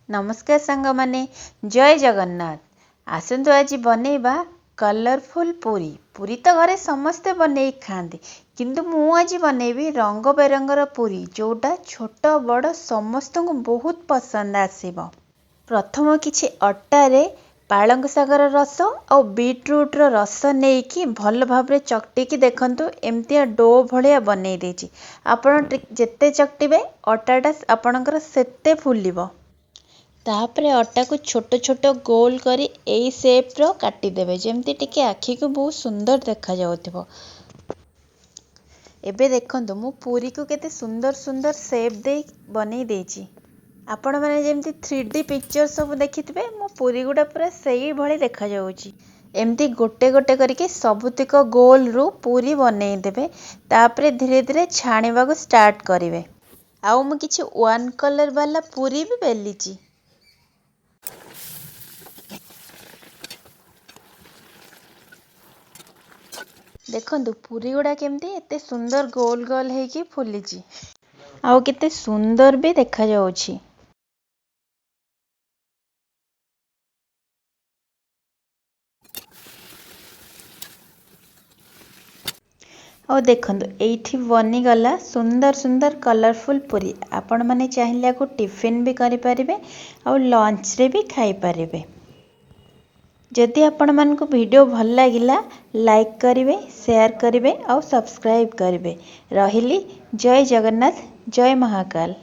नमस्कार सांग माने जय जगन्नाथ। आसतु आज बनैबा कलरफुल पूरी। पूरी तो घरे समस्ते बनै खाते किंतु मु आज बनैबी रंग बेरंगर पूरी जोटा छोट बड़ समस्त को बहुत पसंद आसीबो। प्रथम किछि अट्टारे पालंग सागर रस और बीटरूट रस नहीं भल भाव चकटिकी देखंतु एमतिया डो भलिया बनै देछि। आपण जेते चकटिबे अट्टाटा आपणकर सेते फुलिबो। तापरे अट्टा को छोट छोट गोल करी एई शेप रो काटी देबे जेमती टिके आखी को बहुत सुंदर देखा जाउथिबो। एबे देखंतु मु पूरी को केते सुंदर सुंदर शेप दे बनै देछि। आपण माने जेमती 3D पिक्चर सब देखिथिबे मु पूरी गुडा पूरा सेही भली देखा जाउछि। एमती गोटे गोटे करके सबुतिक गोल रु पूरी बनै देबे। तापरे धीरे धीरे छाणीबा को स्टार्ट करिवे। आउ मु किछि वन कलर वाला पूरी भी बेलिछि। देखंतु पूरी गुडा केमती एते सुंदर गोल गोल हेकी फुलिछि। आउ केते सुंदर भी देखा जाउछि। और देखंतु एठी बनी गला सुंदर सुंदर कलरफुल पूरी। आपण माने चाहिला को टिफिन भी करि परिबे और लंच रे भी खाई परिबे। जदि आपण मन को वीडियो भल लागिला लाइक करिवे, शेयर करिवे और सब्सक्राइब करिवे। रहिली जय जगन्नाथ, जय महाकाल।